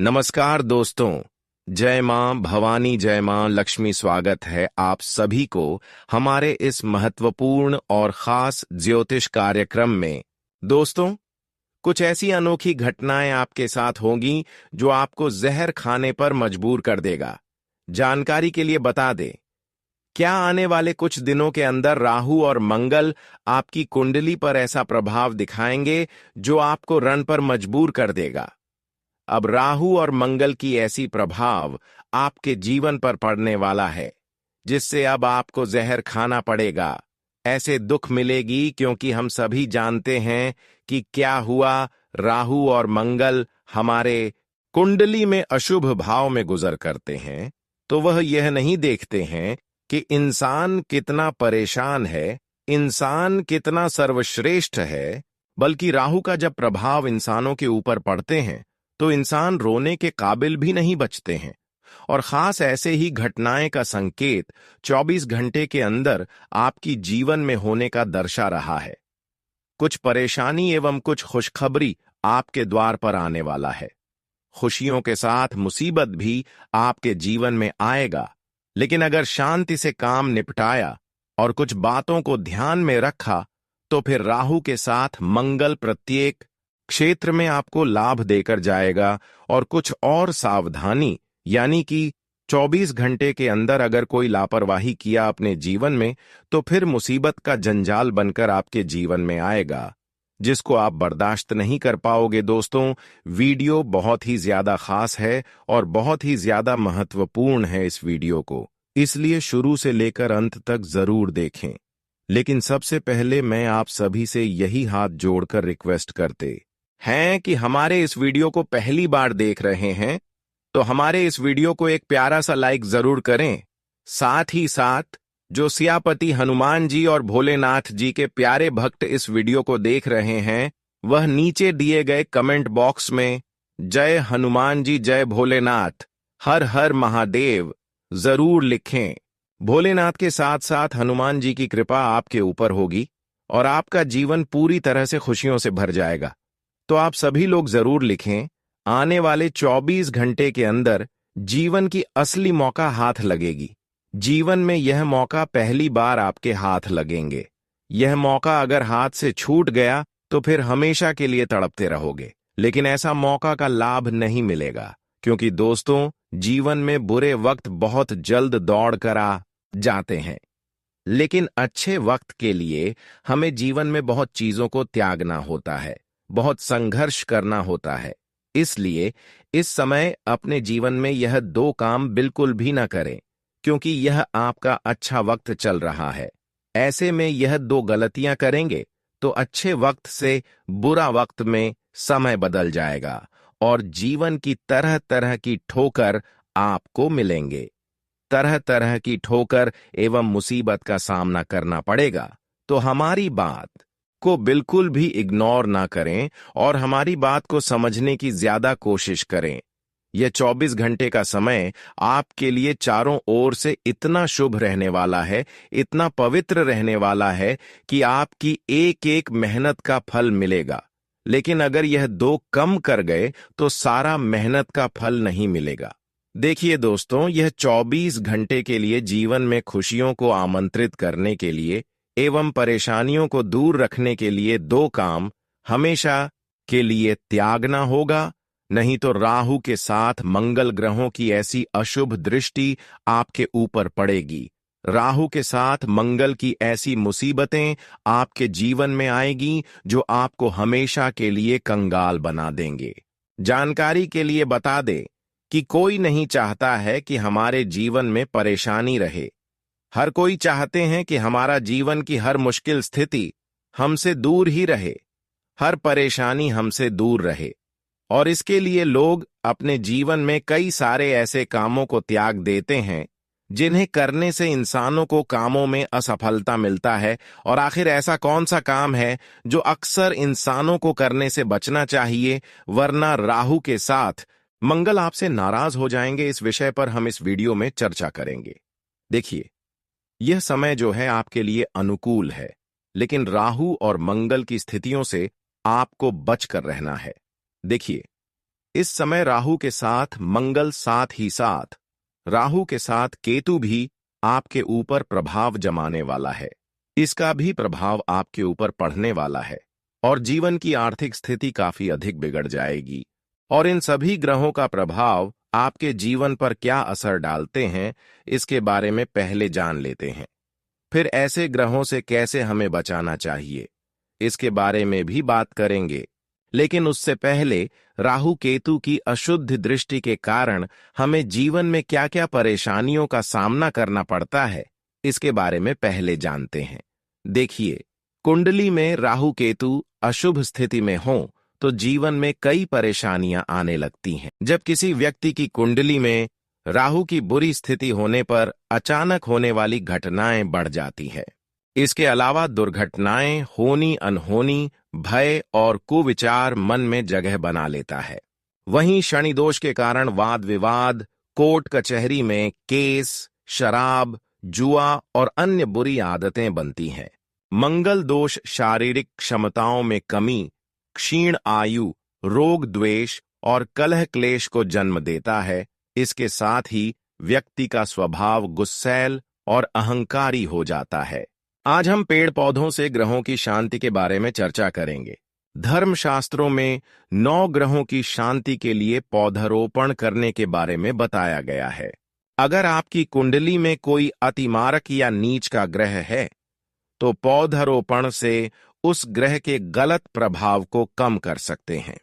नमस्कार दोस्तों। जय मां भवानी, जय मां लक्ष्मी। स्वागत है आप सभी को हमारे इस महत्वपूर्ण और खास ज्योतिष कार्यक्रम में। दोस्तों, कुछ ऐसी अनोखी घटनाएं आपके साथ होंगी जो आपको जहर खाने पर मजबूर कर देगा। जानकारी के लिए बता दें, क्या आने वाले कुछ दिनों के अंदर राहु और मंगल आपकी कुंडली पर ऐसा प्रभाव दिखाएंगे जो आपको रण पर मजबूर कर देगा। अब राहु और मंगल की ऐसी प्रभाव आपके जीवन पर पड़ने वाला है जिससे अब आपको जहर खाना पड़ेगा। ऐसे दुख मिलेगी क्योंकि हम सभी जानते हैं कि क्या हुआ। राहु और मंगल हमारे कुंडली में अशुभ भाव में गुजर करते हैं तो वह यह नहीं देखते हैं कि इंसान कितना परेशान है, इंसान कितना सर्वश्रेष्ठ है, बल्कि राहु का जब प्रभाव इंसानों के ऊपर पड़ते हैं तो इंसान रोने के काबिल भी नहीं बचते हैं। और खास ऐसे ही घटनाएं का संकेत 24 घंटे के अंदर आपकी जीवन में होने का दर्शा रहा है। कुछ परेशानी एवं कुछ खुशखबरी आपके द्वार पर आने वाला है। खुशियों के साथ मुसीबत भी आपके जीवन में आएगा, लेकिन अगर शांति से काम निपटाया और कुछ बातों को ध्यान में रखा तो फिर राहु के साथ मंगल प्रत्येक क्षेत्र में आपको लाभ देकर जाएगा। और कुछ और सावधानी, यानी कि 24 घंटे के अंदर अगर कोई लापरवाही किया अपने जीवन में तो फिर मुसीबत का जंजाल बनकर आपके जीवन में आएगा, जिसको आप बर्दाश्त नहीं कर पाओगे। दोस्तों, वीडियो बहुत ही ज्यादा खास है और बहुत ही ज्यादा महत्वपूर्ण है इस वीडियो को, इसलिए शुरू से लेकर अंत तक जरूर देखें। लेकिन सबसे पहले मैं आप सभी से यही हाथ जोड़कर रिक्वेस्ट करते हैं कि हमारे इस वीडियो को पहली बार देख रहे हैं तो हमारे इस वीडियो को एक प्यारा सा लाइक जरूर करें। साथ ही साथ जो सियापति हनुमान जी और भोलेनाथ जी के प्यारे भक्त इस वीडियो को देख रहे हैं वह नीचे दिए गए कमेंट बॉक्स में जय हनुमान जी, जय भोलेनाथ, हर हर महादेव जरूर लिखें। भोलेनाथ के साथ साथ हनुमान जी की कृपा आपके ऊपर होगी और आपका जीवन पूरी तरह से खुशियों से भर जाएगा। तो आप सभी लोग जरूर लिखें, आने वाले 24 घंटे के अंदर जीवन की असली मौका हाथ लगेगी। जीवन में यह मौका पहली बार आपके हाथ लगेंगे। यह मौका अगर हाथ से छूट गया तो फिर हमेशा के लिए तड़पते रहोगे। लेकिन ऐसा मौका का लाभ नहीं मिलेगा, क्योंकि दोस्तों, जीवन में बुरे वक्त बहुत जल्द दौड़ कर आ जाते हैं। लेकिन अच्छे वक्त के लिए हमें जीवन में बहुत चीजों को त्यागना होता है, बहुत संघर्ष करना होता है। इसलिए इस समय अपने जीवन में यह दो काम बिल्कुल भी ना करें, क्योंकि यह आपका अच्छा वक्त चल रहा है। ऐसे में यह दो गलतियां करेंगे तो अच्छे वक्त से बुरा वक्त में समय बदल जाएगा और जीवन की तरह तरह की ठोकर आपको मिलेंगे। तरह तरह की ठोकर एवं मुसीबत का सामना करना पड़ेगा। तो हमारी बात को बिल्कुल भी इग्नोर ना करें और हमारी बात को समझने की ज्यादा कोशिश करें। यह 24 घंटे का समय आपके लिए चारों ओर से इतना शुभ रहने वाला है, इतना पवित्र रहने वाला है कि आपकी एक एक मेहनत का फल मिलेगा। लेकिन अगर यह दो कम कर गए तो सारा मेहनत का फल नहीं मिलेगा। देखिए दोस्तों, यह 24 घंटे के लिए जीवन में खुशियों को आमंत्रित करने के लिए एवं परेशानियों को दूर रखने के लिए दो काम हमेशा के लिए त्यागना होगा, नहीं तो राहु के साथ मंगल ग्रहों की ऐसी अशुभ दृष्टि आपके ऊपर पड़ेगी। राहु के साथ मंगल की ऐसी मुसीबतें आपके जीवन में आएगी जो आपको हमेशा के लिए कंगाल बना देंगे। जानकारी के लिए बता दें कि कोई नहीं चाहता है कि हमारे जीवन में परेशानी रहे। हर कोई चाहते हैं कि हमारा जीवन की हर मुश्किल स्थिति हमसे दूर ही रहे, हर परेशानी हमसे दूर रहे। और इसके लिए लोग अपने जीवन में कई सारे ऐसे कामों को त्याग देते हैं जिन्हें करने से इंसानों को कामों में असफलता मिलता है। और आखिर ऐसा कौन सा काम है जो अक्सर इंसानों को करने से बचना चाहिए, वरना राहु के साथ मंगल आपसे नाराज हो जाएंगे। इस विषय पर हम इस वीडियो में चर्चा करेंगे। देखिए, यह समय जो है आपके लिए अनुकूल है, लेकिन राहु और मंगल की स्थितियों से आपको बचकर रहना है। देखिए, इस समय राहु के साथ मंगल साथ ही साथ राहु के साथ केतु भी आपके ऊपर प्रभाव जमाने वाला है। इसका भी प्रभाव आपके ऊपर पड़ने वाला है और जीवन की आर्थिक स्थिति काफी अधिक बिगड़ जाएगी। और इन सभी ग्रहों का प्रभाव आपके जीवन पर क्या असर डालते हैं, इसके बारे में पहले जान लेते हैं। फिर ऐसे ग्रहों से कैसे हमें बचाना चाहिए, इसके बारे में भी बात करेंगे। लेकिन उससे पहले राहु केतु की अशुद्ध दृष्टि के कारण हमें जीवन में क्या-क्या परेशानियों का सामना करना पड़ता है, इसके बारे में पहले जानते हैं। देखिए, कुंडली में राहु केतु अशुभ स्थिति में हों तो जीवन में कई परेशानियां आने लगती हैं। जब किसी व्यक्ति की कुंडली में राहु की बुरी स्थिति होने पर अचानक होने वाली घटनाएं बढ़ जाती है। इसके अलावा दुर्घटनाएं होनी अनहोनी, भय और कुविचार मन में जगह बना लेता है। वहीं शनि दोष के कारण वाद विवाद, कोर्ट कचहरी में केस, शराब, जुआ और अन्य बुरी आदतें बनती हैं। मंगल दोष शारीरिक क्षमताओं में कमी, क्षीण आयु, रोग द्वेष और कलह क्लेश को जन्म देता है। इसके साथ ही व्यक्ति का स्वभाव गुस्सैल और अहंकारी हो जाता है। आज हम पेड़ पौधों से ग्रहों की शांति के बारे में चर्चा करेंगे। धर्मशास्त्रों में 9 ग्रहों की शांति के लिए पौधारोपण करने के बारे में बताया गया है। अगर आपकी कुंडली में कोई अतिमारक या नीच का ग्रह है, तो पौधारोपण से उस ग्रह के गलत प्रभाव को कम कर सकते हैं।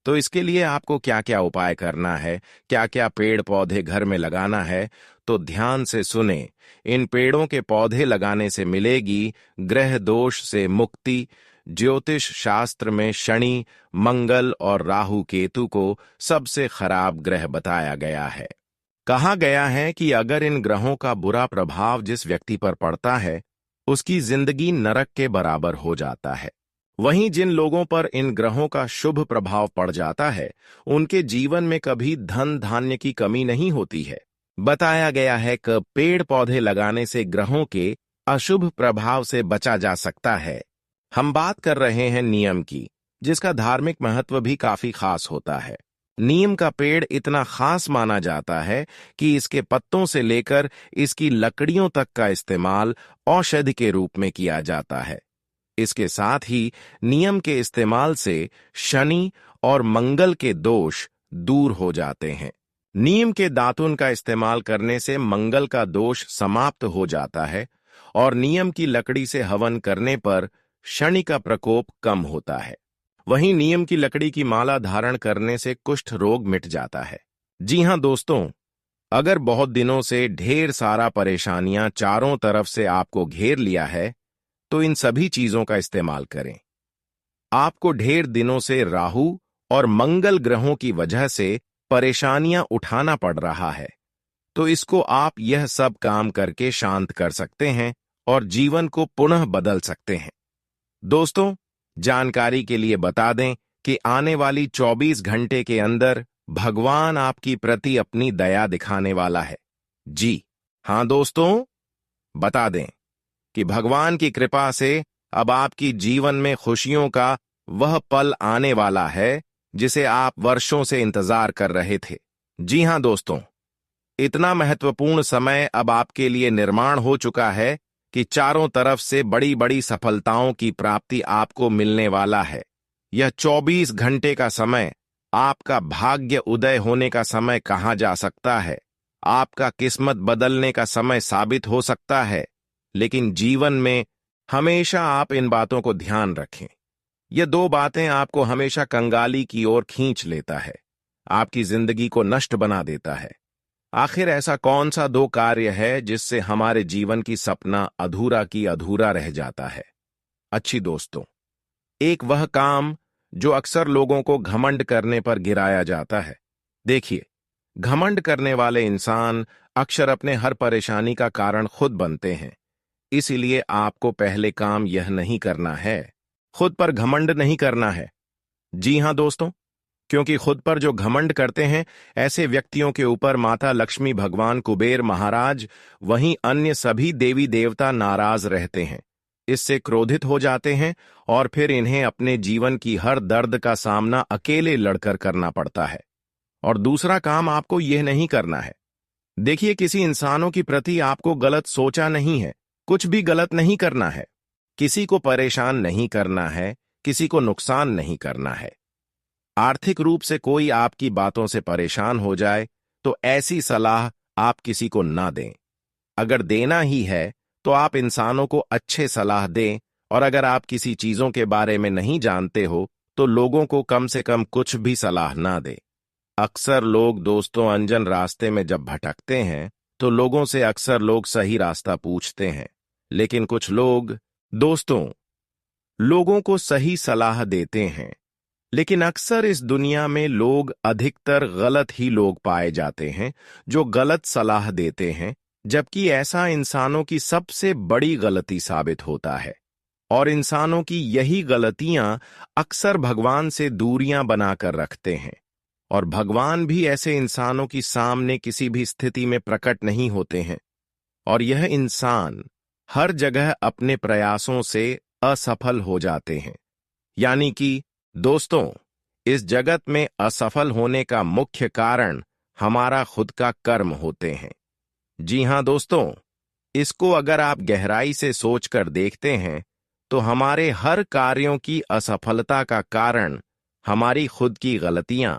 तो इसके लिए आपको क्या-क्या उपाय करना है, क्या-क्या पेड़ पौधे घर में लगाना है, तो ध्यान से सुने। इन पेड़ों के पौधे लगाने से मिलेगी ग्रह दोष से मुक्ति। ज्योतिष शास्त्र में शनि, मंगल और राहु केतु को सबसे खराब ग्रह बताया गया है। कहा गया है कि अगर इन ग्रहों का बुरा प्रभाव जिस व्यक्ति पर पड़ता है, उसकी जिंदगी नरक के बराबर हो जाता है। वहीं जिन लोगों पर इन ग्रहों का शुभ प्रभाव पड़ जाता है, उनके जीवन में कभी धन धान्य की कमी नहीं होती है। बताया गया है कि पेड़ पौधे लगाने से ग्रहों के अशुभ प्रभाव से बचा जा सकता है। हम बात कर रहे हैं नीम की, जिसका धार्मिक महत्व भी काफी खास होता है। नीम का पेड़ इतना खास माना जाता है कि इसके पत्तों से लेकर इसकी लकड़ियों तक का इस्तेमाल औषधि के रूप में किया जाता है। इसके साथ ही नीम के इस्तेमाल से शनि और मंगल के दोष दूर हो जाते हैं। नीम के दातुन का इस्तेमाल करने से मंगल का दोष समाप्त हो जाता है और नीम की लकड़ी से हवन करने पर शनि का प्रकोप कम होता है। वहीं नीम की लकड़ी की माला धारण करने से कुष्ठ रोग मिट जाता है। जी हां दोस्तों, अगर बहुत दिनों से ढेर सारा परेशानियां चारों तरफ से आपको घेर लिया है, तो इन सभी चीजों का इस्तेमाल करें। आपको ढेर दिनों से राहु और मंगल ग्रहों की वजह से परेशानियां उठाना पड़ रहा है, तो इसको आप यह सब काम करके शांत कर सकते हैं और जीवन को पुनः बदल सकते हैं। दोस्तों, जानकारी के लिए बता दें कि आने वाली 24 घंटे के अंदर भगवान आपकी प्रति अपनी दया दिखाने वाला है। जी हां दोस्तों, बता दें कि भगवान की कृपा से अब आपकी जीवन में खुशियों का वह पल आने वाला है जिसे आप वर्षों से इंतजार कर रहे थे। जी हां दोस्तों, इतना महत्वपूर्ण समय अब आपके लिए निर्माण हो चुका है कि चारों तरफ से बड़ी बड़ी सफलताओं की प्राप्ति आपको मिलने वाला है। यह 24 घंटे का समय आपका भाग्य उदय होने का समय कहा जा सकता है, आपका किस्मत बदलने का समय साबित हो सकता है। लेकिन जीवन में हमेशा आप इन बातों को ध्यान रखें। ये 2 बातें आपको हमेशा कंगाली की ओर खींच लेता है, आपकी जिंदगी को नष्ट बना देता है। आखिर ऐसा कौन सा 2 कार्य है जिससे हमारे जीवन की सपना अधूरा की अधूरा रह जाता है? अच्छी दोस्तों, एक वह काम जो अक्सर लोगों को घमंड करने पर गिराया जाता है। देखिए, घमंड करने वाले इंसान अक्सर अपने हर परेशानी का कारण खुद बनते हैं। इसीलिए आपको पहले काम यह नहीं करना है, खुद पर घमंड नहीं करना है। जी हां दोस्तों, क्योंकि खुद पर जो घमंड करते हैं, ऐसे व्यक्तियों के ऊपर माता लक्ष्मी, भगवान कुबेर महाराज, वहीं अन्य सभी देवी देवता नाराज रहते हैं, इससे क्रोधित हो जाते हैं और फिर इन्हें अपने जीवन की हर दर्द का सामना अकेले लड़कर करना पड़ता है। और दूसरा काम आपको यह नहीं करना है। देखिए, किसी इंसानों की प्रति आपको गलत सोचा नहीं है, कुछ भी गलत नहीं करना है, किसी को परेशान नहीं करना है, किसी को नुकसान नहीं करना है। आर्थिक रूप से कोई आपकी बातों से परेशान हो जाए तो ऐसी सलाह आप किसी को ना दें। अगर देना ही है तो आप इंसानों को अच्छे सलाह दें, और अगर आप किसी चीजों के बारे में नहीं जानते हो तो लोगों को कम से कम कुछ भी सलाह ना दें। अक्सर लोग दोस्तों अनजान रास्ते में जब भटकते हैं तो लोगों से अक्सर लोग सही रास्ता पूछते हैं, लेकिन कुछ लोग दोस्तों लोगों को सही सलाह देते हैं। लेकिन अक्सर इस दुनिया में लोग अधिकतर गलत ही लोग पाए जाते हैं जो गलत सलाह देते हैं, जबकि ऐसा इंसानों की सबसे बड़ी गलती साबित होता है। और इंसानों की यही गलतियां अक्सर भगवान से दूरियां बनाकर रखते हैं, और भगवान भी ऐसे इंसानों की सामने किसी भी स्थिति में प्रकट नहीं होते हैं। और यह इंसान हर जगह अपने प्रयासों से असफल हो जाते हैं। यानी कि दोस्तों, इस जगत में असफल होने का मुख्य कारण हमारा खुद का कर्म होते हैं। जी हां दोस्तों, इसको अगर आप गहराई से सोचकर देखते हैं तो हमारे हर कार्यों की असफलता का कारण हमारी खुद की गलतियां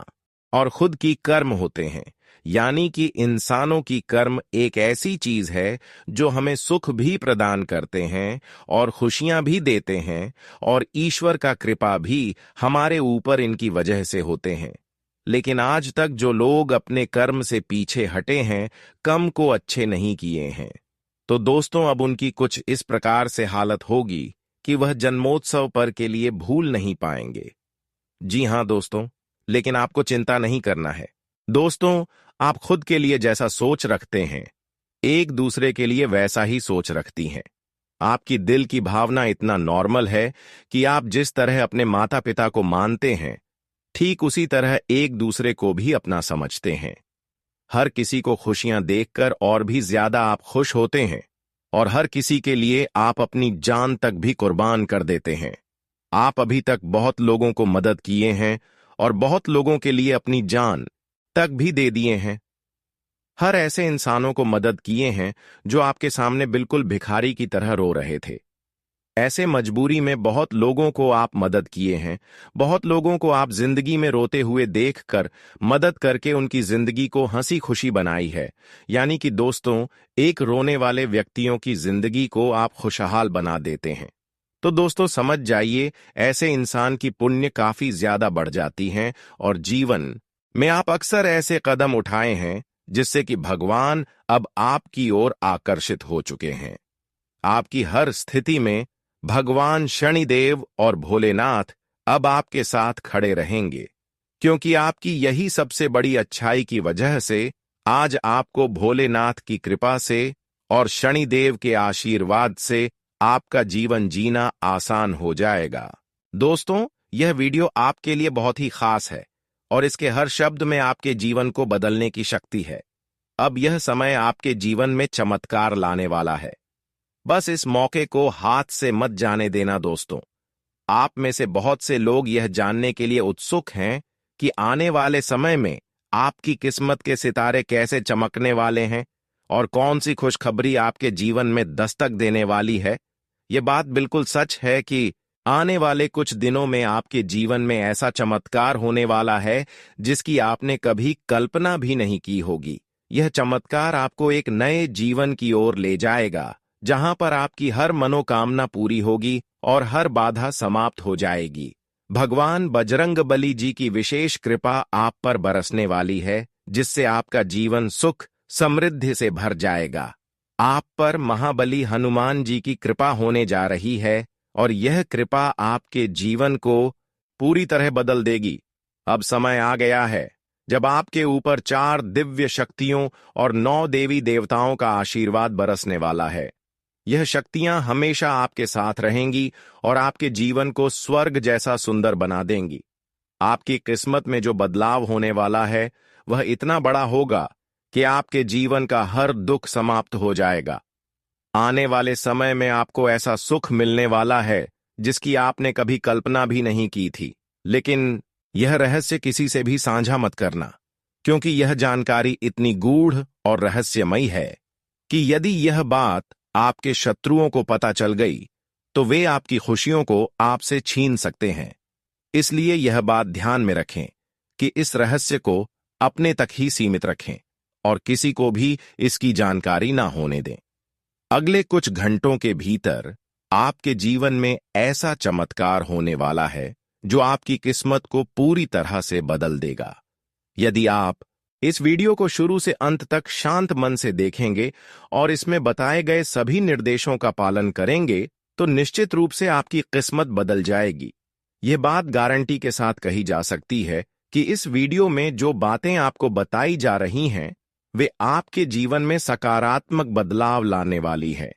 और खुद की कर्म होते हैं। यानी कि इंसानों की कर्म एक ऐसी चीज है जो हमें सुख भी प्रदान करते हैं और खुशियां भी देते हैं, और ईश्वर का कृपा भी हमारे ऊपर इनकी वजह से होते हैं। लेकिन आज तक जो लोग अपने कर्म से पीछे हटे हैं, कम को अच्छे नहीं किए हैं, तो दोस्तों अब उनकी कुछ इस प्रकार से हालत होगी कि वह जन्मोत्सव पर के लिए भूल नहीं पाएंगे। जी हां दोस्तों, लेकिन आपको चिंता नहीं करना है। दोस्तों, आप खुद के लिए जैसा सोच रखते हैं, एक दूसरे के लिए वैसा ही सोच रखती हैं। आपकी दिल की भावना इतना नॉर्मल है कि आप जिस तरह अपने माता पिता को मानते हैं, ठीक उसी तरह एक दूसरे को भी अपना समझते हैं। हर किसी को खुशियां देखकर और भी ज्यादा आप खुश होते हैं, और हर किसी के लिए आप अपनी जान तक भी कुर्बान कर देते हैं। आप अभी तक बहुत लोगों को मदद किए हैं और बहुत लोगों के लिए अपनी जान तक भी दे दिए हैं। हर ऐसे इंसानों को मदद किए हैं जो आपके सामने बिल्कुल भिखारी की तरह रो रहे थे। ऐसे मजबूरी में बहुत लोगों को आप मदद किए हैं, बहुत लोगों को आप जिंदगी में रोते हुए देखकर मदद करके उनकी जिंदगी को हंसी खुशी बनाई है। यानी कि दोस्तों, एक रोने वाले व्यक्तियों की जिंदगी को आप खुशहाल बना देते हैं। तो दोस्तों समझ जाइए, ऐसे इंसान की पुण्य काफी ज्यादा बढ़ जाती हैं, और जीवन में आप अक्सर ऐसे कदम उठाए हैं जिससे कि भगवान अब आपकी ओर आकर्षित हो चुके हैं। आपकी हर स्थिति में भगवान शनिदेव और भोलेनाथ अब आपके साथ खड़े रहेंगे, क्योंकि आपकी यही सबसे बड़ी अच्छाई की वजह से आज आपको भोलेनाथ की कृपा से और शनिदेव के आशीर्वाद से आपका जीवन जीना आसान हो जाएगा। दोस्तों, यह वीडियो आपके लिए बहुत ही खास है, और इसके हर शब्द में आपके जीवन को बदलने की शक्ति है। अब यह समय आपके जीवन में चमत्कार लाने वाला है। बस इस मौके को हाथ से मत जाने देना दोस्तों। आप में से बहुत से लोग यह जानने के लिए उत्सुक हैं कि आने वाले समय में आपकी किस्मत के सितारे कैसे चमकने वाले हैं और कौन सी खुशखबरी आपके जीवन में दस्तक देने वाली है। यह बात बिल्कुल सच है कि आने वाले कुछ दिनों में आपके जीवन में ऐसा चमत्कार होने वाला है जिसकी आपने कभी कल्पना भी नहीं की होगी। यह चमत्कार आपको एक नए जीवन की ओर ले जाएगा, जहां पर आपकी हर मनोकामना पूरी होगी और हर बाधा समाप्त हो जाएगी। भगवान बजरंगबली जी की विशेष कृपा आप पर बरसने वाली है, जिससे आपका जीवन सुख समृद्धि से भर जाएगा। आप पर महाबली हनुमान जी की कृपा होने जा रही है, और यह कृपा आपके जीवन को पूरी तरह बदल देगी। अब समय आ गया है जब आपके ऊपर 4 दिव्य शक्तियों और 9 देवी देवताओं का आशीर्वाद बरसने वाला है। यह शक्तियां हमेशा आपके साथ रहेंगी और आपके जीवन को स्वर्ग जैसा सुंदर बना देंगी। आपकी किस्मत में जो बदलाव होने वाला है वह इतना बड़ा होगा कि आपके जीवन का हर दुख समाप्त हो जाएगा। आने वाले समय में आपको ऐसा सुख मिलने वाला है जिसकी आपने कभी कल्पना भी नहीं की थी। लेकिन यह रहस्य किसी से भी साझा मत करना, क्योंकि यह जानकारी इतनी गूढ़ और रहस्यमयी है कि यदि यह बात आपके शत्रुओं को पता चल गई तो वे आपकी खुशियों को आपसे छीन सकते हैं। इसलिए यह बात ध्यान में रखें कि इस रहस्य को अपने तक ही सीमित रखें और किसी को भी इसकी जानकारी ना होने दें। अगले कुछ घंटों के भीतर आपके जीवन में ऐसा चमत्कार होने वाला है जो आपकी किस्मत को पूरी तरह से बदल देगा। यदि आप इस वीडियो को शुरू से अंत तक शांत मन से देखेंगे और इसमें बताए गए सभी निर्देशों का पालन करेंगे तो निश्चित रूप से आपकी किस्मत बदल जाएगी। यह बात गारंटी के साथ कही जा सकती है कि इस वीडियो में जो बातें आपको बताई जा रही हैं वे आपके जीवन में सकारात्मक बदलाव लाने वाली है।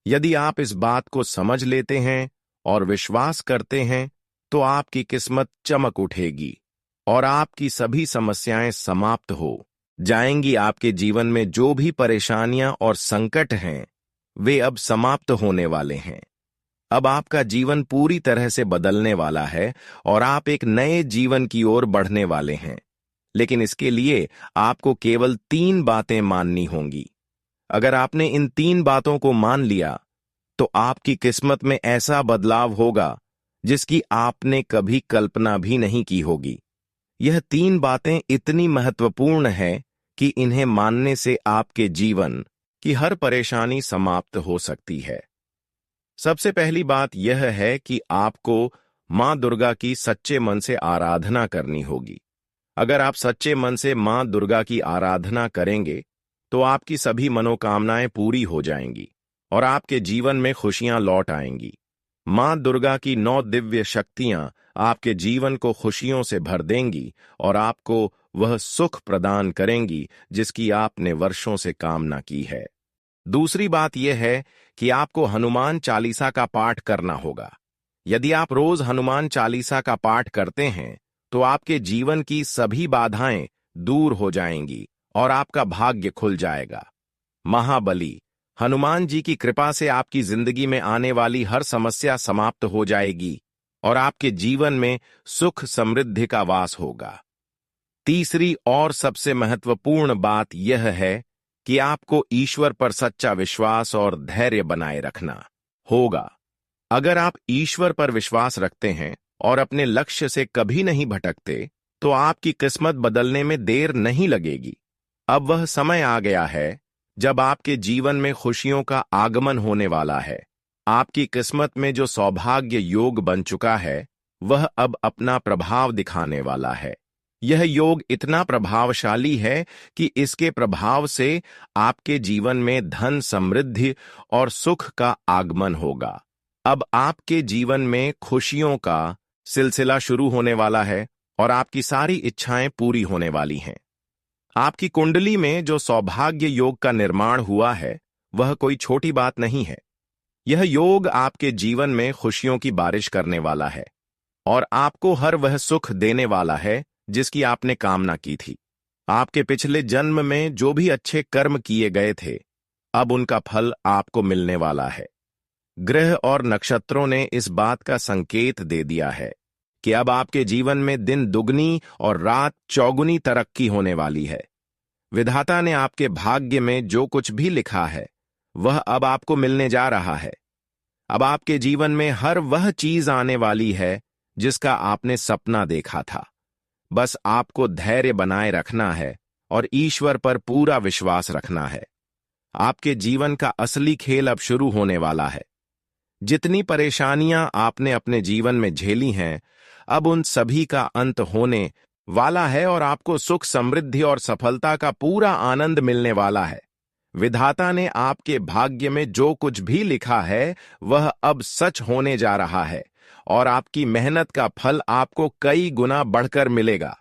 यदि आप इस बात को समझ लेते हैं और विश्वास करते हैं तो आपकी किस्मत चमक उठेगी और आपकी सभी समस्याएं समाप्त हो जाएंगी। आपके जीवन में जो भी परेशानियां और संकट हैं वे अब समाप्त होने वाले हैं। अब आपका जीवन पूरी तरह से बदलने वाला है और आप एक नए जीवन की ओर बढ़ने वाले हैं। लेकिन इसके लिए आपको केवल 3 बातें माननी होंगी। अगर आपने इन 3 बातों को मान लिया तो आपकी किस्मत में ऐसा बदलाव होगा जिसकी आपने कभी कल्पना भी नहीं की होगी। यह 3 बातें इतनी महत्वपूर्ण हैं कि इन्हें मानने से आपके जीवन की हर परेशानी समाप्त हो सकती है। सबसे पहली बात यह है कि आपको मां दुर्गा की सच्चे मन से आराधना करनी होगी। अगर आप सच्चे मन से मां दुर्गा की आराधना करेंगे तो आपकी सभी मनोकामनाएं पूरी हो जाएंगी और आपके जीवन में खुशियां लौट आएंगी। मां दुर्गा की 9 दिव्य शक्तियां आपके जीवन को खुशियों से भर देंगी और आपको वह सुख प्रदान करेंगी जिसकी आपने वर्षों से कामना की है। दूसरी बात यह है कि आपको हनुमान चालीसा का पाठ करना होगा। यदि आप रोज हनुमान चालीसा का पाठ करते हैं तो आपके जीवन की सभी बाधाएं दूर हो जाएंगी और आपका भाग्य खुल जाएगा। महाबली हनुमान जी की कृपा से आपकी जिंदगी में आने वाली हर समस्या समाप्त हो जाएगी और आपके जीवन में सुख समृद्धि का वास होगा। तीसरी और सबसे महत्वपूर्ण बात यह है कि आपको ईश्वर पर सच्चा विश्वास और धैर्य बनाए रखना होगा। अगर आप ईश्वर पर विश्वास रखते हैं और अपने लक्ष्य से कभी नहीं भटकते तो आपकी किस्मत बदलने में देर नहीं लगेगी। अब वह समय आ गया है जब आपके जीवन में खुशियों का आगमन होने वाला है। आपकी किस्मत में जो सौभाग्य योग बन चुका है वह अब अपना प्रभाव दिखाने वाला है। यह योग इतना प्रभावशाली है कि इसके प्रभाव से आपके जीवन में धन समृद्धि और सुख का आगमन होगा। अब आपके जीवन में खुशियों का सिलसिला शुरू होने वाला है और आपकी सारी इच्छाएं पूरी होने वाली हैं। आपकी कुंडली में जो सौभाग्य योग का निर्माण हुआ है वह कोई छोटी बात नहीं है। यह योग आपके जीवन में खुशियों की बारिश करने वाला है और आपको हर वह सुख देने वाला है जिसकी आपने कामना की थी। आपके पिछले जन्म में जो भी अच्छे कर्म किए गए थे अब उनका फल आपको मिलने वाला है। ग्रह और नक्षत्रों ने इस बात का संकेत दे दिया है कि अब आपके जीवन में दिन दुगनी और रात चौगुनी तरक्की होने वाली है। विधाता ने आपके भाग्य में जो कुछ भी लिखा है वह अब आपको मिलने जा रहा है। अब आपके जीवन में हर वह चीज आने वाली है जिसका आपने सपना देखा था। बस आपको धैर्य बनाए रखना है और ईश्वर पर पूरा विश्वास रखना है। आपके जीवन का असली खेल अब शुरू होने वाला है। जितनी परेशानियां आपने अपने जीवन में झेली हैं अब उन सभी का अंत होने वाला है और आपको सुख समृद्धि और सफलता का पूरा आनंद मिलने वाला है। विधाता ने आपके भाग्य में जो कुछ भी लिखा है वह अब सच होने जा रहा है और आपकी मेहनत का फल आपको कई गुना बढ़कर मिलेगा।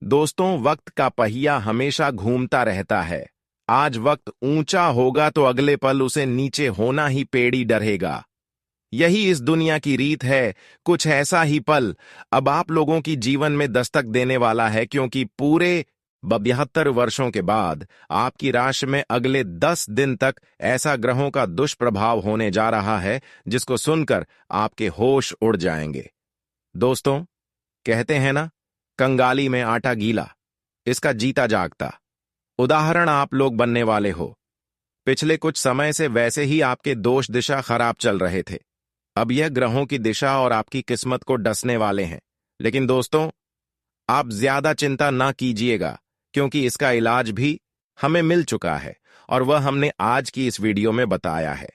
दोस्तों, वक्त का पहिया हमेशा घूमता रहता है। आज वक्त ऊंचा होगा तो अगले पल उसे नीचे होना ही पेड़ी डरहेगा। यही इस दुनिया की रीत है। कुछ ऐसा ही पल अब आप लोगों की जीवन में दस्तक देने वाला है, क्योंकि पूरे 72 वर्षों के बाद आपकी राशि में अगले 10 दिन तक ऐसा ग्रहों का दुष्प्रभाव होने जा रहा है जिसको सुनकर आपके होश उड़ जाएंगे। दोस्तों, कहते हैं ना, कंगाली में आटा गीला। इसका जीता जागता उदाहरण आप लोग बनने वाले हो। पिछले कुछ समय से वैसे ही आपके दोष दिशा खराब चल रहे थे। अब यह ग्रहों की दिशा और आपकी किस्मत को डसने वाले हैं। लेकिन दोस्तों, आप ज्यादा चिंता ना कीजिएगा, क्योंकि इसका इलाज भी हमें मिल चुका है और वह हमने आज की इस वीडियो में बताया है।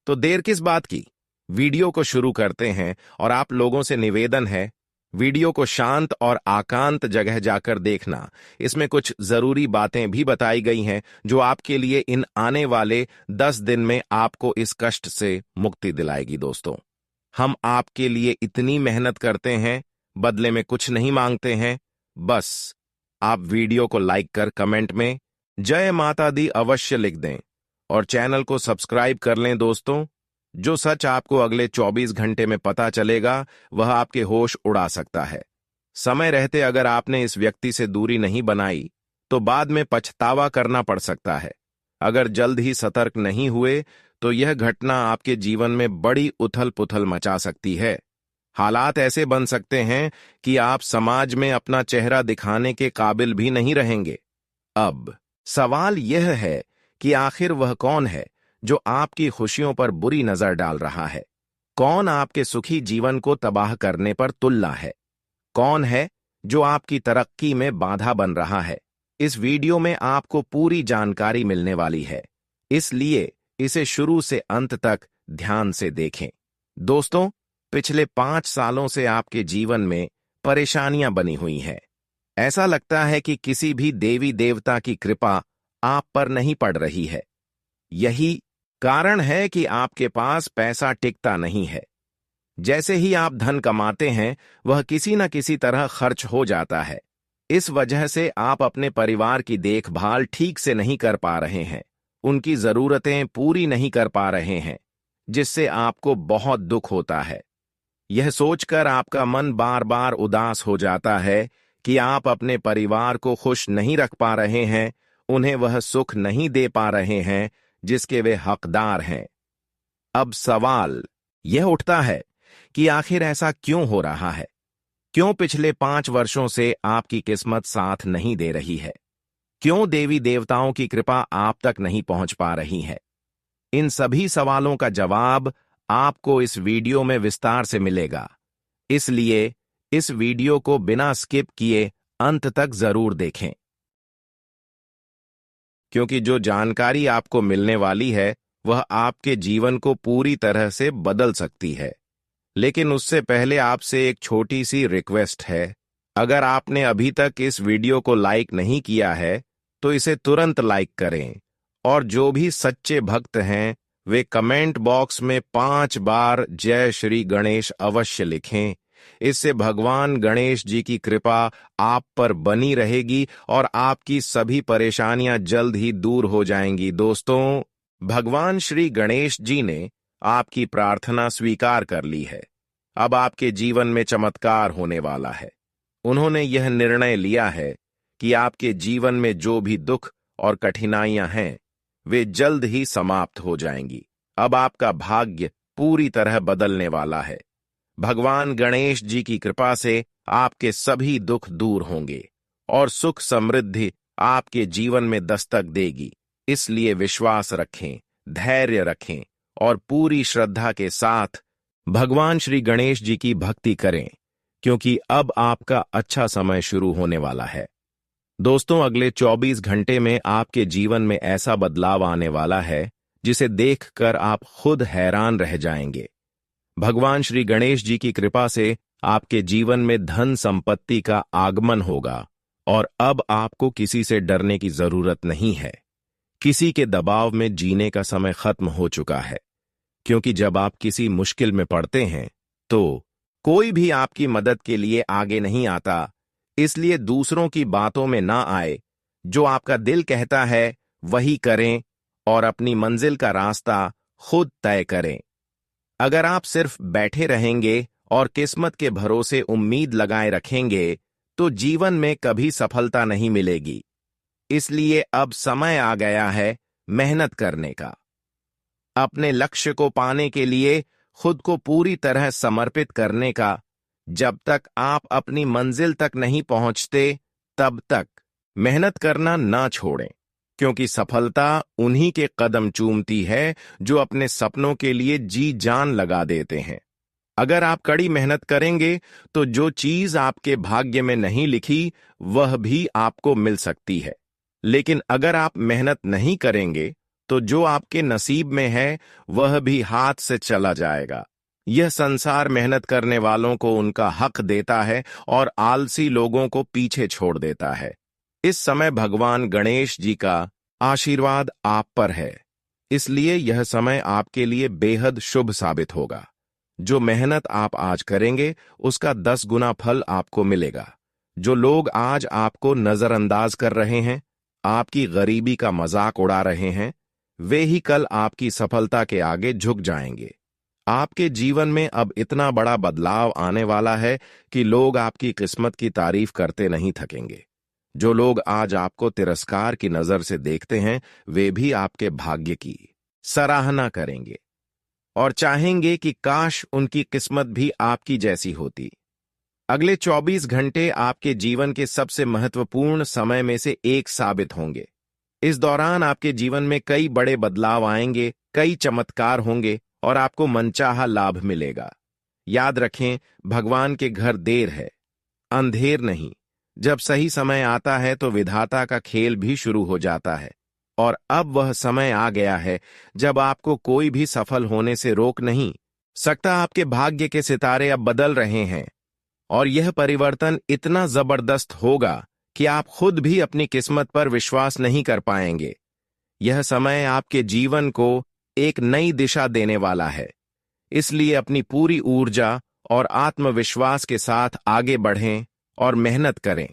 तो देर किस बात की, वीडियो को शुरू करते हैं। और आप लोगों से निवेदन है, वीडियो को शांत और एकांत जगह जाकर देखना। इसमें कुछ जरूरी बातें भी बताई गई हैं जो आपके लिए इन आने वाले 10 दिन में आपको इस कष्ट से मुक्ति दिलाएगी। दोस्तों, हम आपके लिए इतनी मेहनत करते हैं, बदले में कुछ नहीं मांगते हैं। बस आप वीडियो को लाइक कर कमेंट में जय माता दी अवश्य लिख दें और चैनल को सब्सक्राइब कर लें। दोस्तों, जो सच आपको अगले 24 घंटे में पता चलेगा वह आपके होश उड़ा सकता है। समय रहते अगर आपने इस व्यक्ति से दूरी नहीं बनाई तो बाद में पछतावा करना पड़ सकता है। अगर जल्द ही सतर्क नहीं हुए तो यह घटना आपके जीवन में बड़ी उथल पुथल मचा सकती है। हालात ऐसे बन सकते हैं कि आप समाज में अपना चेहरा दिखाने के काबिल भी नहीं रहेंगे। अब सवाल यह है कि आखिर वह कौन है जो आपकी खुशियों पर बुरी नजर डाल रहा है? कौन आपके सुखी जीवन को तबाह करने पर तुल्ला है? कौन है जो आपकी तरक्की में बाधा बन रहा है? इस वीडियो में आपको पूरी जानकारी मिलने वाली है, इसलिए इसे शुरू से अंत तक ध्यान से देखें। दोस्तों, पिछले 5 सालों से आपके जीवन में परेशानियां बनी हुई हैं। ऐसा लगता है कि किसी भी देवी देवता की कृपा आप पर नहीं पड़ रही है। यही कारण है कि आपके पास पैसा टिकता नहीं है। जैसे ही आप धन कमाते हैं वह किसी न किसी तरह खर्च हो जाता है। इस वजह से आप अपने परिवार की देखभाल ठीक से नहीं कर पा रहे हैं, उनकी जरूरतें पूरी नहीं कर पा रहे हैं, जिससे आपको बहुत दुख होता है। यह सोचकर आपका मन बार बार उदास हो जाता है कि आप अपने परिवार को खुश नहीं रख पा रहे हैं, उन्हें वह सुख नहीं दे पा रहे हैं जिसके वे हकदार हैं। अब सवाल यह उठता है कि आखिर ऐसा क्यों हो रहा है? क्यों पिछले 5 वर्षों से आपकी किस्मत साथ नहीं दे रही है? क्यों देवी देवताओं की कृपा आप तक नहीं पहुंच पा रही है? इन सभी सवालों का जवाब आपको इस वीडियो में विस्तार से मिलेगा, इसलिए इस वीडियो को बिना स्किप किए अंत तक जरूर देखें, क्योंकि जो जानकारी आपको मिलने वाली है वह आपके जीवन को पूरी तरह से बदल सकती है। लेकिन उससे पहले आपसे एक छोटी सी रिक्वेस्ट है। अगर आपने अभी तक इस वीडियो को लाइक नहीं किया है तो इसे तुरंत लाइक करें, और जो भी सच्चे भक्त हैं वे कमेंट बॉक्स में 5 बार जय श्री गणेश अवश्य लिखें। इससे भगवान गणेश जी की कृपा आप पर बनी रहेगी और आपकी सभी परेशानियां जल्द ही दूर हो जाएंगी। दोस्तों, भगवान श्री गणेश जी ने आपकी प्रार्थना स्वीकार कर ली है। अब आपके जीवन में चमत्कार होने वाला है। उन्होंने यह निर्णय लिया है कि आपके जीवन में जो भी दुख और कठिनाइयां हैं वे जल्द ही समाप्त हो जाएंगी। अब आपका भाग्य पूरी तरह बदलने वाला है। भगवान गणेश जी की कृपा से आपके सभी दुख दूर होंगे और सुख समृद्धि आपके जीवन में दस्तक देगी। इसलिए विश्वास रखें, धैर्य रखें और पूरी श्रद्धा के साथ भगवान श्री गणेश जी की भक्ति करें, क्योंकि अब आपका अच्छा समय शुरू होने वाला है। दोस्तों, अगले 24 घंटे में आपके जीवन में ऐसा बदलाव आने वाला है जिसे देखकर आप खुद हैरान रह जाएंगे। भगवान श्री गणेश जी की कृपा से आपके जीवन में धन संपत्ति का आगमन होगा और अब आपको किसी से डरने की जरूरत नहीं है। किसी के दबाव में जीने का समय खत्म हो चुका है, क्योंकि जब आप किसी मुश्किल में पड़ते हैं तो कोई भी आपकी मदद के लिए आगे नहीं आता। इसलिए दूसरों की बातों में ना आए, जो आपका दिल कहता है वही करें और अपनी मंजिल का रास्ता खुद तय करें। अगर आप सिर्फ बैठे रहेंगे और किस्मत के भरोसे उम्मीद लगाए रखेंगे तो जीवन में कभी सफलता नहीं मिलेगी। इसलिए अब समय आ गया है मेहनत करने का। अपने लक्ष्य को पाने के लिए खुद को पूरी तरह समर्पित करने का। जब तक आप अपनी मंजिल तक नहीं पहुंचते तब तक मेहनत करना ना छोड़ें, क्योंकि सफलता उन्हीं के कदम चूमती है जो अपने सपनों के लिए जी जान लगा देते हैं। अगर आप कड़ी मेहनत करेंगे तो जो चीज आपके भाग्य में नहीं लिखी वह भी आपको मिल सकती है। लेकिन अगर आप मेहनत नहीं करेंगे तो जो आपके नसीब में है वह भी हाथ से चला जाएगा। यह संसार मेहनत करने वालों को उनका हक देता है और आलसी लोगों को पीछे छोड़ देता है। इस समय भगवान गणेश जी का आशीर्वाद आप पर है, इसलिए यह समय आपके लिए बेहद शुभ साबित होगा। जो मेहनत आप आज करेंगे उसका 10 गुना फल आपको मिलेगा। जो लोग आज आपको नजरअंदाज कर रहे हैं, आपकी गरीबी का मजाक उड़ा रहे हैं, वे ही कल आपकी सफलता के आगे झुक जाएंगे। आपके जीवन में अब इतना बड़ा बदलाव आने वाला है कि लोग आपकी किस्मत की तारीफ करते नहीं थकेंगे। जो लोग आज आपको तिरस्कार की नजर से देखते हैं, वे भी आपके भाग्य की सराहना करेंगे और चाहेंगे कि काश उनकी किस्मत भी आपकी जैसी होती। अगले 24 घंटे आपके जीवन के सबसे महत्वपूर्ण समय में से एक साबित होंगे। इस दौरान आपके जीवन में कई बड़े बदलाव आएंगे, कई चमत्कार होंगे और आपको मनचाहा लाभ मिलेगा। याद रखें, भगवान के घर देर है, अंधेर नहीं। जब सही समय आता है तो विधाता का खेल भी शुरू हो जाता है। और अब वह समय आ गया है जब आपको कोई भी सफल होने से रोक नहीं सकता। आपके भाग्य के सितारे अब बदल रहे हैं और यह परिवर्तन इतना जबरदस्त होगा कि आप खुद भी अपनी किस्मत पर विश्वास नहीं कर पाएंगे। यह समय आपके जीवन को एक नई दिशा देने वाला है, इसलिए अपनी पूरी ऊर्जा और आत्मविश्वास के साथ आगे बढ़ें और मेहनत करें,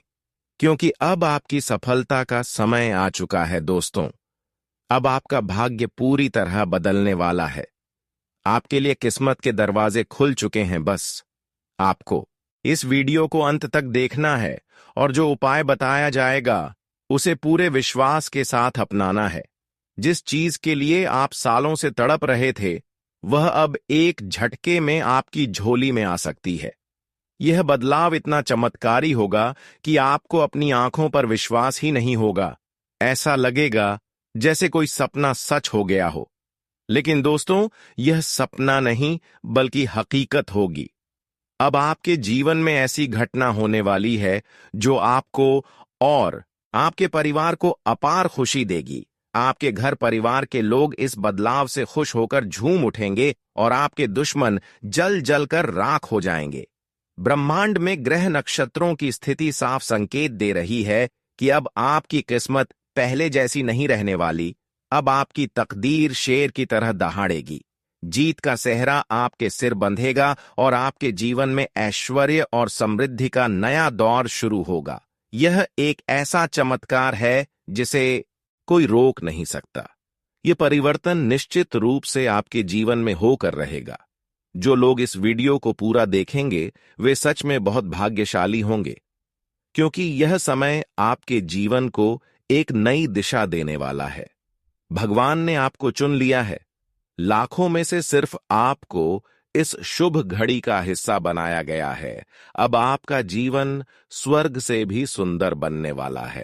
क्योंकि अब आपकी सफलता का समय आ चुका है। दोस्तों, अब आपका भाग्य पूरी तरह बदलने वाला है। आपके लिए किस्मत के दरवाजे खुल चुके हैं। बस आपको इस वीडियो को अंत तक देखना है और जो उपाय बताया जाएगा उसे पूरे विश्वास के साथ अपनाना है। जिस चीज के लिए आप सालों से तड़प रहे थे, वह अब एक झटके में आपकी झोली में आ सकती है। यह बदलाव इतना चमत्कारी होगा कि आपको अपनी आंखों पर विश्वास ही नहीं होगा। ऐसा लगेगा जैसे कोई सपना सच हो गया हो। लेकिन दोस्तों, यह सपना नहीं बल्कि हकीकत होगी। अब आपके जीवन में ऐसी घटना होने वाली है जो आपको और आपके परिवार को अपार खुशी देगी। आपके घर परिवार के लोग इस बदलाव से खुश होकर झूम उठेंगे और आपके दुश्मन जल जल कर राख हो जाएंगे। ब्रह्मांड में ग्रह नक्षत्रों की स्थिति साफ संकेत दे रही है कि अब आपकी किस्मत पहले जैसी नहीं रहने वाली। अब आपकी तकदीर शेर की तरह दहाड़ेगी। जीत का सेहरा आपके सिर बंधेगा और आपके जीवन में ऐश्वर्य और समृद्धि का नया दौर शुरू होगा। यह एक ऐसा चमत्कार है जिसे कोई रोक नहीं सकता। यह परिवर्तन निश्चित रूप से आपके जीवन में होकर रहेगा। जो लोग इस वीडियो को पूरा देखेंगे वे सच में बहुत भाग्यशाली होंगे, क्योंकि यह समय आपके जीवन को एक नई दिशा देने वाला है। भगवान ने आपको चुन लिया है। लाखों में से सिर्फ आपको इस शुभ घड़ी का हिस्सा बनाया गया है। अब आपका जीवन स्वर्ग से भी सुंदर बनने वाला है।